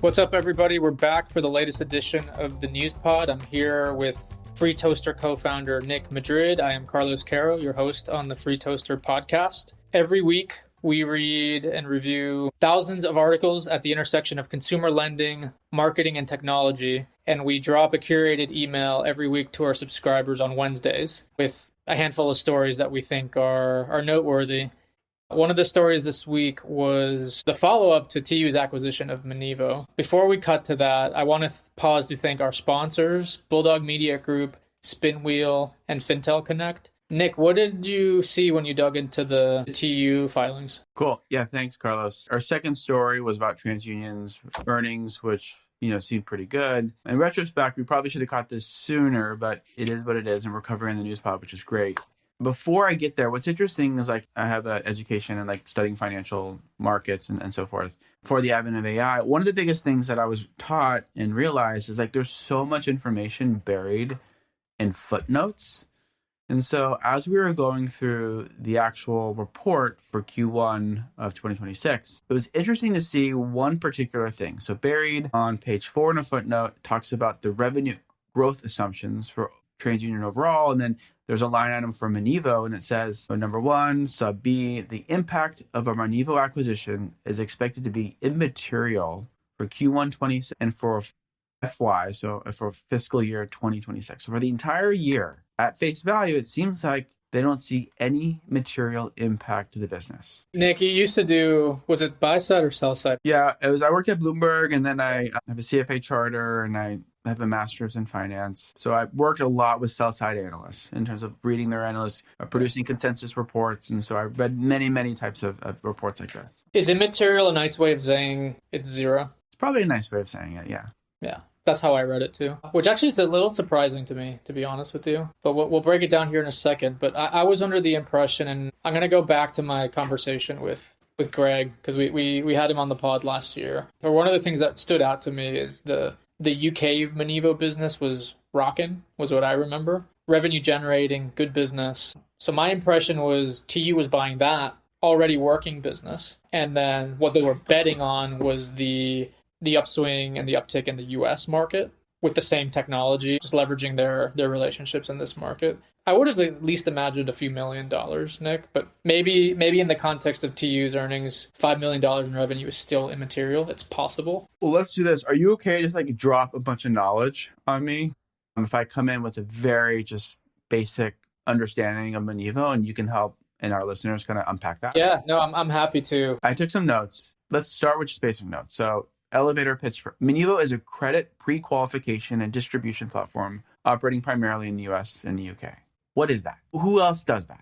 What's up, everybody? We're back for the latest edition of the News Pod. I'm here with Free Toaster co-founder Nick Madrid. I am Carlos Caro, your host on the Free Toaster podcast. Every week, we read and review thousands of articles at the intersection of consumer lending, marketing, and technology. And we drop a curated email every week to our subscribers on Wednesdays with a handful of stories that we think are noteworthy. One of the stories this week was the follow-up to TU's acquisition of Monevo. Before we cut to that, I want to pause to thank our sponsors, Bulldog Media Group, Spinwheel, and Fintel Connect. Nick, what did you see when you dug into the TU filings? Cool. Yeah, thanks, Carlos. Our second story was about Transunion's earnings, which seemed pretty good. In retrospect, we probably should have caught this sooner, but it is what it is, and we're covering the news pod, which is great. Before I get there, what's interesting is I have an education in studying financial markets and so forth. For the advent of AI, one of the biggest things that I was taught and realized is there's so much information buried in footnotes. And so as we were going through the actual report for Q1 of 2026, it was interesting to see one particular thing. So buried on page 4 in a footnote talks about the revenue growth assumptions for Transunion overall, and then there's a line item for Monevo, and it says, number 1, sub B, the impact of a Monevo acquisition is expected to be immaterial for Q1 26 and for FY, so for fiscal year 2026. So for the entire year, at face value, it seems like they don't see any material impact to the business. Nick, you used to do, was it buy side or sell side? Yeah, I worked at Bloomberg, and then I have a CFA charter, and I have a master's in finance. So I worked a lot with sell-side analysts in terms of reading their analysts, producing consensus reports. And so I read many, many types of reports like this. Is immaterial a nice way of saying it's zero? It's probably a nice way of saying it, yeah. Yeah, that's how I read it too. Which actually is a little surprising to me, to be honest with you. But we'll break it down here in a second. But I was under the impression, and I'm going to go back to my conversation with Greg, because we had him on the pod last year. But one of the things that stood out to me is the UK Monevo business was rocking, was what I remember. Revenue generating, good business. So my impression was TU was buying that already working business. And then what they were betting on was the upswing and the uptick in the US market with the same technology, just leveraging their relationships in this market. I would have at least imagined a few $1 million, Nick, but maybe in the context of TU's earnings, $5 million in revenue is still immaterial. It's possible. Well, let's do this. Are you okay to drop a bunch of knowledge on me? If I come in with a very just basic understanding of Monevo, and you can help and our listeners kind of unpack that? Yeah, no, I'm happy to. I took some notes. Let's start with just basic notes. So elevator pitch for Monevo is a credit pre-qualification and distribution platform operating primarily in the US and the UK. What is that? Who else does that?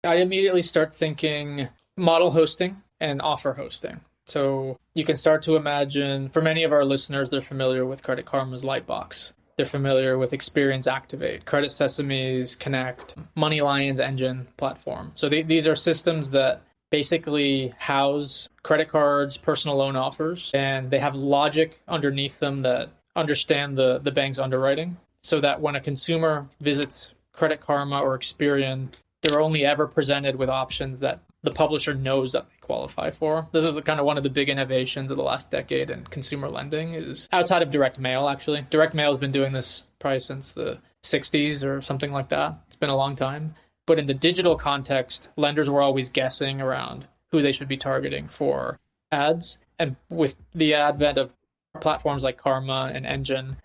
I immediately start thinking model hosting and offer hosting. So you can start to imagine, for many of our listeners, they're familiar with Credit Karma's Lightbox. They're familiar with Experience Activate, Credit Sesame's Connect, MoneyLion's Engine platform. So these are systems that basically house credit cards, personal loan offers, and they have logic underneath them that understand the bank's underwriting, so that when a consumer visits Credit Karma or Experian, they're only ever presented with options that the publisher knows that they qualify for. This is kind of one of the big innovations of the last decade in consumer lending, is outside of direct mail, actually. Direct mail has been doing this probably since the 60s or something like that. It's been a long time. But in the digital context, lenders were always guessing around who they should be targeting for ads. And with the advent of platforms like Karma and Engine,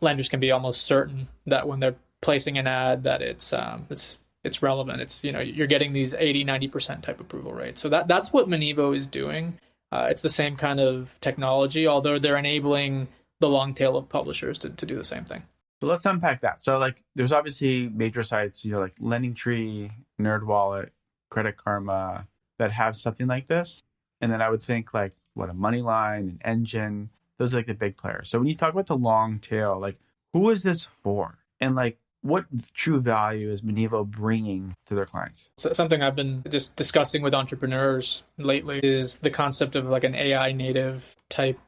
lenders can be almost certain that when they're placing an ad that it's relevant. It's, you're getting these 80-90% type approval rates. So that's what Monevo is doing. It's the same kind of technology, although they're enabling the long tail of publishers to do the same thing. So let's unpack that. So there's obviously major sites, like LendingTree, NerdWallet, Credit Karma, that have something like this. And then I would think a MoneyLion, an Engine, those are the big players. So when you talk about the long tail, who is this for? And what true value is Monevo bringing to their clients? So something I've been just discussing with entrepreneurs lately is the concept of an AI native type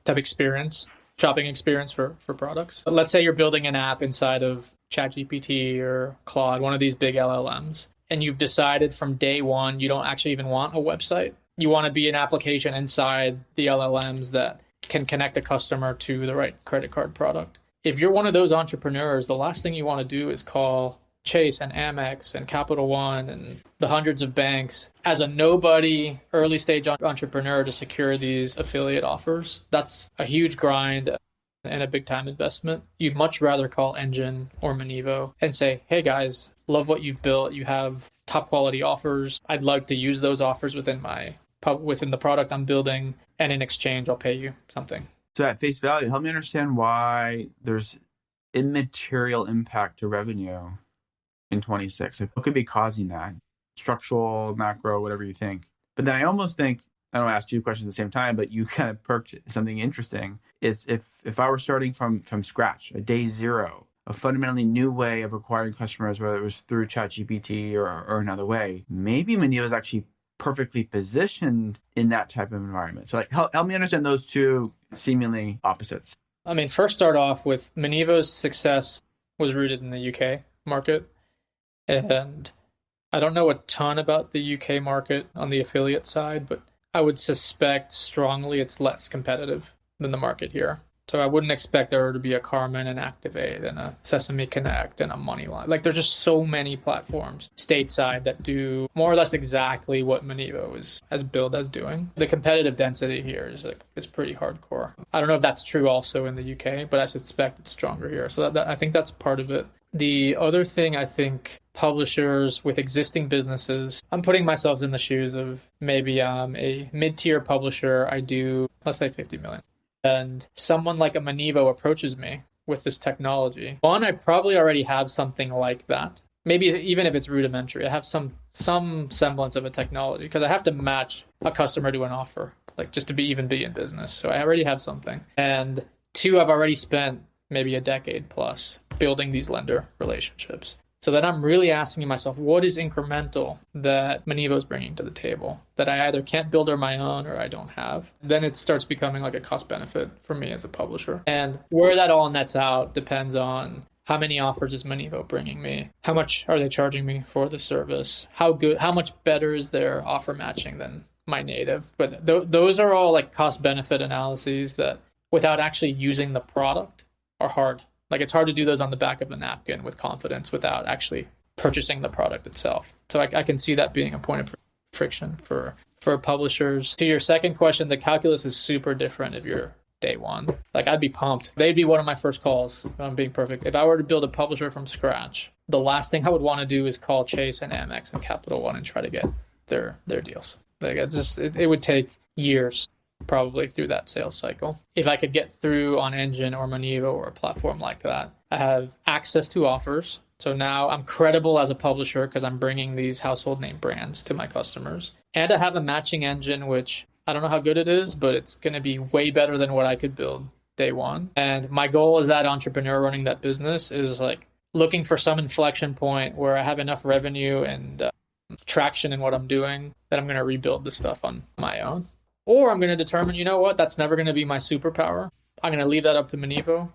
experience, shopping experience for products. Let's say you're building an app inside of ChatGPT or Claude, one of these big LLMs, and you've decided from day one you don't actually even want a website. You want to be an application inside the LLMs that can connect a customer to the right credit card product. If you're one of those entrepreneurs, the last thing you want to do is call Chase and Amex and Capital One and the hundreds of banks as a nobody early stage entrepreneur to secure these affiliate offers. That's a huge grind and a big time investment. You'd much rather call Engine or Monevo and say, hey guys, love what you've built. You have top quality offers. I'd like to use those offers within the product I'm building, and in exchange, I'll pay you something. So at face value, help me understand why there's immaterial impact to revenue in 26. Like, what could be causing that? Structural, macro, whatever you think. But then I almost think, I don't ask two questions at the same time, but you kind of perked something interesting. Is if I were starting from scratch, a day zero, a fundamentally new way of acquiring customers, whether it was through ChatGPT or another way, maybe Monevo is actually perfectly positioned in that type of environment. So like, help me understand those two seemingly opposites. I mean, first start off with Monevo's success was rooted in the UK market. And I don't know a ton about the UK market on the affiliate side, but I would suspect strongly it's less competitive than the market here. So I wouldn't expect there to be a Carmen and Activate and a Sesame Connect and a Moneyline. Like, there's just so many platforms stateside that do more or less exactly what Monevo has billed as doing. The competitive density here is it's pretty hardcore. I don't know if that's true also in the UK, but I suspect it's stronger here. So I think that's part of it. The other thing, I think publishers with existing businesses, I'm putting myself in the shoes of maybe a mid-tier publisher. I do, let's say 50 million. And someone like a Monevo approaches me with this technology. One, I probably already have something like that. Maybe even if it's rudimentary, I have some semblance of a technology because I have to match a customer to an offer, like just to be in business. So I already have something. And two, I've already spent maybe a decade plus building these lender relationships. So then I'm really asking myself, what is incremental that Monevo's bringing to the table that I either can't build on my own or I don't have? Then it starts becoming like a cost benefit for me as a publisher. And where that all nets out depends on how many offers is Monevo bringing me? How much are they charging me for the service? How much better is their offer matching than my native? But those are all like cost benefit analyses that without actually using the product are hard. Like, it's hard to do those on the back of a napkin with confidence without actually purchasing the product itself. So I can see that being a point of friction for publishers. To your second question, the calculus is super different if you're day one. Like, I'd be pumped. They'd be one of my first calls, if I'm being perfect. If I were to build a publisher from scratch, the last thing I would want to do is call Chase and Amex and Capital One and try to get their deals. Like, it would take years probably through that sales cycle. If I could get through on Engine or Monevo or a platform like that, I have access to offers. So now I'm credible as a publisher because I'm bringing these household name brands to my customers. And I have a matching engine, which I don't know how good it is, but it's going to be way better than what I could build day one. And my goal as that entrepreneur running that business is like looking for some inflection point where I have enough revenue and traction in what I'm doing that I'm going to rebuild the stuff on my own. Or I'm going to determine, you know what, that's never going to be my superpower. I'm going to leave that up to Monevo,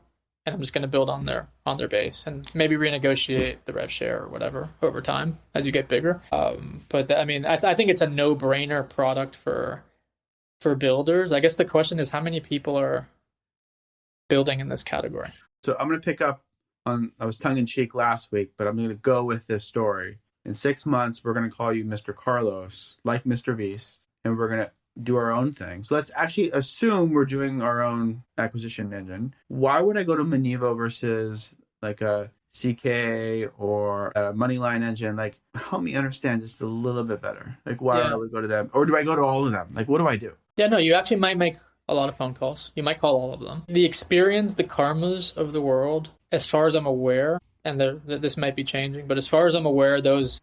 and I'm just going to build on their base and maybe renegotiate the rev share or whatever over time as you get bigger. But I think it's a no-brainer product for builders. I guess the question is how many people are building in this category? So I'm going to pick up on, I was tongue-in-cheek last week, but I'm going to go with this story. In 6 months, we're going to call you Mr. Carlos, like Mr. Beast, and we're going to do our own thing. So let's actually assume we're doing our own acquisition engine. Why would I go to Monevo versus like a CK or a Moneyline engine? Like, help me understand just a little bit better. Like, why do we go to them? Or do I go to all of them? Like, what do I do? Yeah, no, you actually might make a lot of phone calls. You might call all of them. The experience, the karmas of the world, as far as I'm aware, and this might be changing, but as far as I'm aware, those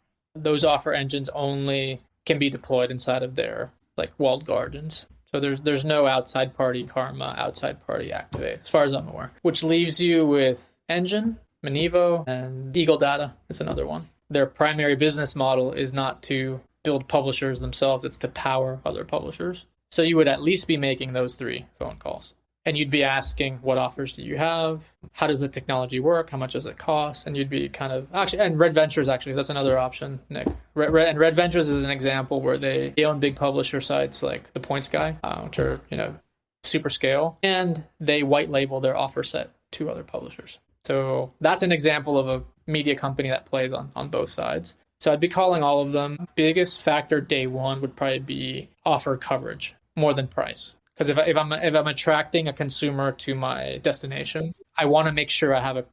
offer engines only can be deployed inside of their like walled gardens. So there's no outside party karma, outside party activate, as far as I'm aware. Which leaves you with Engine, Monevo, and Eagle Data is another one. Their primary business model is not to build publishers themselves, it's to power other publishers. So you would at least be making those 3 phone calls. And you'd be asking, what offers do you have? How does the technology work? How much does it cost? And you'd be kind of, actually, and Red Ventures, actually, that's another option, Nick. Red Ventures is an example where they own big publisher sites like The Points Guy, which are, super scale, and they white label their offer set to other publishers. So that's an example of a media company that plays on both sides. So I'd be calling all of them. Biggest factor day one would probably be offer coverage more than price. Because if I'm attracting a consumer to my destination, I want to make sure I have a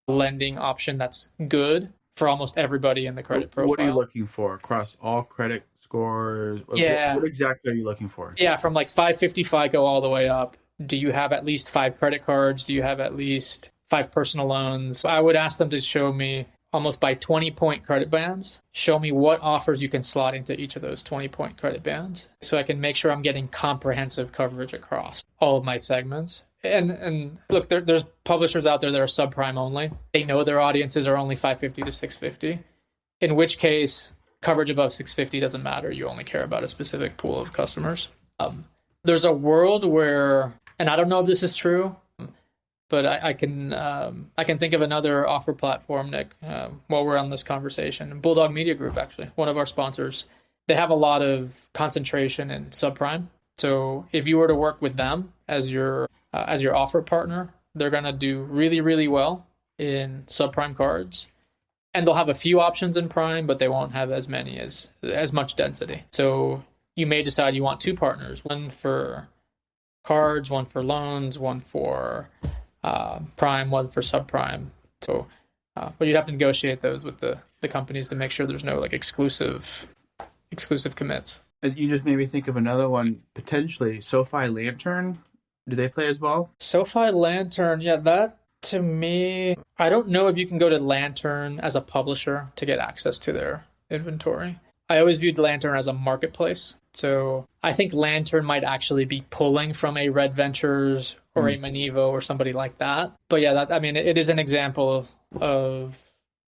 lending option that's good for almost everybody in the credit profile. What are you looking for across all credit scores? Yeah. What exactly are you looking for? Yeah, from like 550 FICO all the way up. Do you have at least 5 credit cards? Do you have at least 5 personal loans? I would ask them to show me almost by 20-point credit bands. Show me what offers you can slot into each of those 20-point credit bands so I can make sure I'm getting comprehensive coverage across all of my segments. And look, there's publishers out there that are subprime only. They know their audiences are only 550 to 650, in which case coverage above 650 doesn't matter. You only care about a specific pool of customers. There's a world where, and I don't know if this is true, but I can think of another offer platform, Nick, while we're on this conversation. Bulldog Media Group, actually, one of our sponsors, they have a lot of concentration in subprime. So if you were to work with them as your offer partner, they're going to do really, really well in subprime cards. And they'll have a few options in prime, but they won't have as much density. So you may decide you want 2 partners, one for cards, one for loans, one for prime, one for subprime. So, but you'd have to negotiate those with the companies to make sure there's no like exclusive commits. You just made me think of another one, potentially SoFi Lantern. Do they play as well? SoFi Lantern, yeah, that to me, I don't know if you can go to Lantern as a publisher to get access to their inventory. I always viewed Lantern as a marketplace. So I think Lantern might actually be pulling from a Red Ventures or a Monevo or somebody like that. But yeah, it is an example of,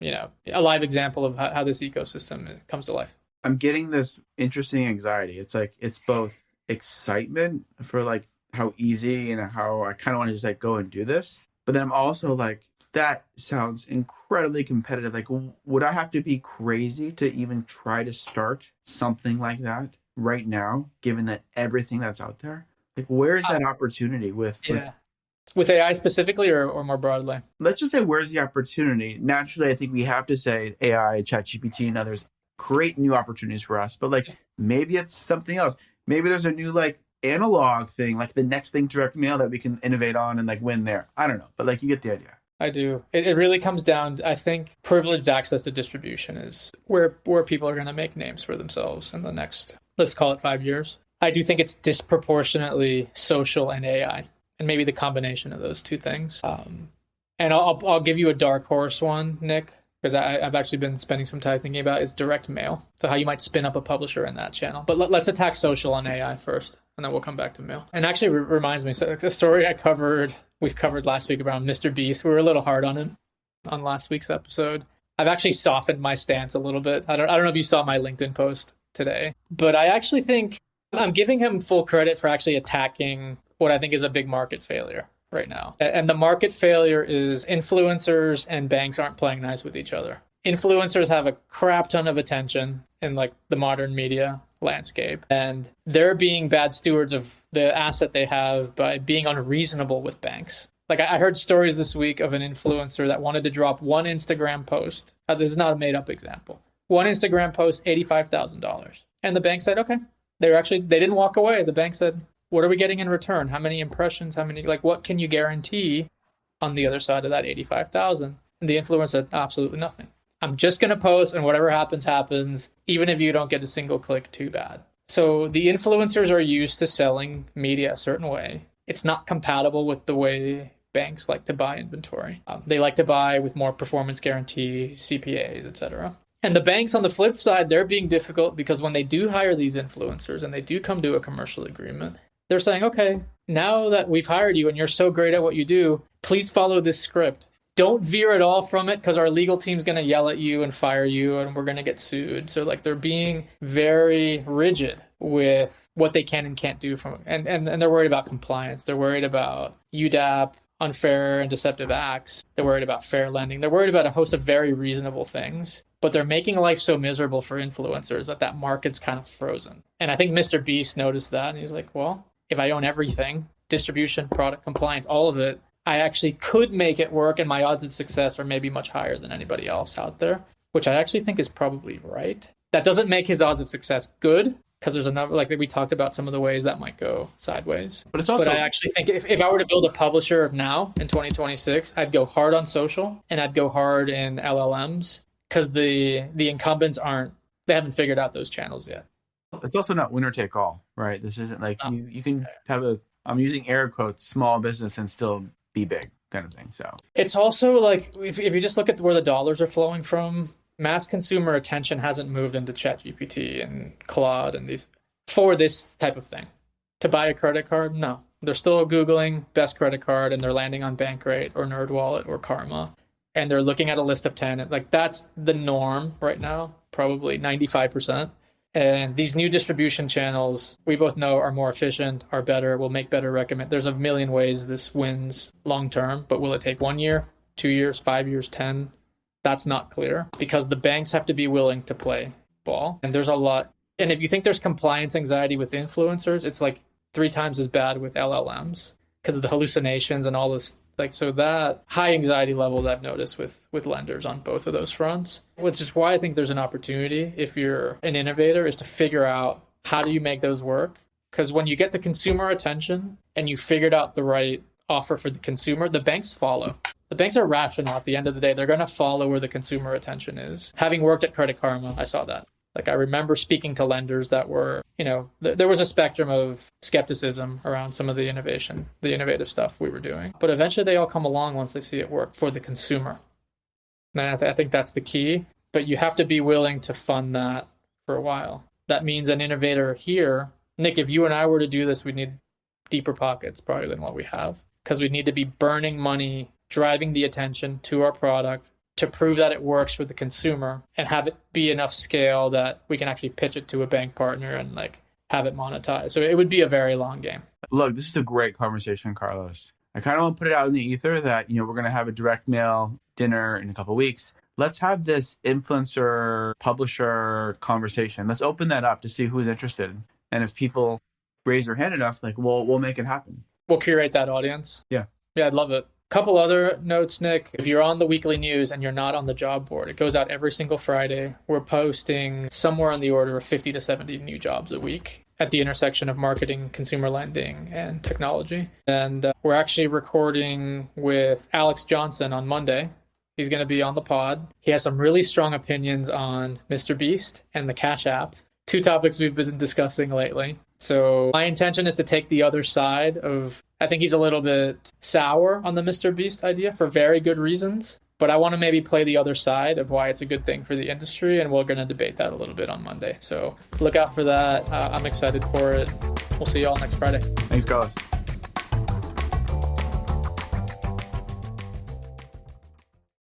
a live example of how this ecosystem comes to life. I'm getting this interesting anxiety. It's like, it's both excitement for like how easy and how I kind of want to just like go and do this. But then I'm also like, that sounds incredibly competitive. Like, would I have to be crazy to even try to start something like that right now, given that everything that's out there? Like, where is that opportunity with AI specifically or more broadly? Let's just say, where's the opportunity? Naturally, I think we have to say AI, ChatGPT, and others create new opportunities for us. But like, maybe it's something else. Maybe there's a new like analog thing, like the next thing direct mail that we can innovate on and like win there. I don't know, but like, you get the idea. I do. It really comes down, I think, privileged access to distribution is where people are going to make names for themselves in the next, let's call it 5 years. I do think it's disproportionately social and AI, and maybe the combination of those two things. And I'll give you a dark horse one, Nick, because I've actually been spending some time thinking about is direct mail. So how you might spin up a publisher in that channel. But let's attack social and AI first, and then we'll come back to mail. And actually reminds me, so the story we covered last week around Mr. Beast. We were a little hard on him on last week's episode. I've actually softened my stance a little bit. I don't know if you saw my LinkedIn post today, but I actually think I'm giving him full credit for actually attacking what I think is a big market failure right now. And the market failure is influencers and banks aren't playing nice with each other. Influencers have a crap ton of attention in like the modern media landscape, and they're being bad stewards of the asset they have by being unreasonable with banks. Like I heard stories this week of an influencer that wanted to drop one Instagram post. This is not a made up example. One Instagram post, $85,000. And the bank said, okay. They didn't walk away. The bank said, what are we getting in return? How many impressions? What can you guarantee on the other side of that 85,000? And the influencer said, absolutely nothing. I'm just going to post and whatever happens, happens. Even if you don't get a single click, too bad. So the influencers are used to selling media a certain way. It's not compatible with the way banks like to buy inventory. They like to buy with more performance guarantee, CPAs, etc. And the banks on the flip side, they're being difficult because when they do hire these influencers and they do come to a commercial agreement, they're saying, okay, now that we've hired you and you're so great at what you do, please follow this script. Don't veer at all from it because our legal team's going to yell at you and fire you and we're going to get sued. So like they're being very rigid with what they can and can't do and they're worried about compliance. They're worried about UDAP, unfair and deceptive acts. They're worried about fair lending. They're worried about a host of very reasonable things, but they're making life so miserable for influencers that market's kind of frozen. And I think Mr. Beast noticed that and he's like, well, if I own everything, distribution, product compliance, all of it, I actually could make it work, and my odds of success are maybe much higher than anybody else out there, which I actually think is probably right. That doesn't make his odds of success good, because there's another, like we talked about some of the ways that might go sideways. But it's also, but I actually think if I were to build a publisher now in 2026, I'd go hard on social and I'd go hard in LLMs, because the incumbents they haven't figured out those channels yet. It's also not winner take all, right? This isn't like you can have I'm using air quotes, small business and still be big kind of thing. So it's also like, if you just look at where the dollars are flowing from, mass consumer attention hasn't moved into ChatGPT and Claude and these for this type of thing. To buy a credit card, no. They're still Googling best credit card and they're landing on Bankrate or NerdWallet or Karma. And they're looking at a list of 10. Like, that's the norm right now, probably 95%. And these new distribution channels, we both know, are more efficient, are better, will make better recommend. There's a million ways this wins long term, but will it take 1 year, 2 years, 5 years, 10? That's not clear, because the banks have to be willing to play ball. And there's a lot. And if you think there's compliance anxiety with influencers, it's like 3 times as bad with LLMs because of the hallucinations and all this. Like, so that high anxiety levels I've noticed with lenders on both of those fronts, which is why I think there's an opportunity, if you're an innovator, is to figure out how do you make those work? Because when you get the consumer attention and you figured out the right offer for the consumer, the banks follow. The banks are rational at the end of the day. They're going to follow where the consumer attention is. Having worked at Credit Karma, I saw that. Like, I remember speaking to lenders that were, there was a spectrum of skepticism around some of the innovative stuff we were doing. But eventually they all come along once they see it work for the consumer. And I think that's the key. But you have to be willing to fund that for a while. That means an innovator here, Nick, if you and I were to do this, we'd need deeper pockets probably than what we have, because we need to be burning money, driving the attention to our product to prove that it works for the consumer, and have it be enough scale that we can actually pitch it to a bank partner and like have it monetized. So it would be a very long game. Look, this is a great conversation, Carlos. I kind of want to put it out in the ether that, we're going to have a direct mail dinner in a couple of weeks. Let's have this influencer publisher conversation. Let's open that up to see who's interested. And if people raise their hand enough, like we'll make it happen. We'll curate that audience. Yeah, I'd love it. Couple other notes, Nick. If you're on the weekly news and you're not on the job board, it goes out every single Friday. We're posting somewhere on the order of 50 to 70 new jobs a week at the intersection of marketing, consumer lending, and technology. And we're actually recording with Alex Johnson on Monday. He's going to be on the pod. He has some really strong opinions on Mr. Beast and the Cash App, 2 topics we've been discussing lately. So my intention is to take the other side of, I think he's a little bit sour on the Mr. Beast idea for very good reasons, but I want to maybe play the other side of why it's a good thing for the industry, and we're going to debate that a little bit on Monday. So look out for that. I'm excited for it. We'll see you all next Friday. Thanks, Carlos.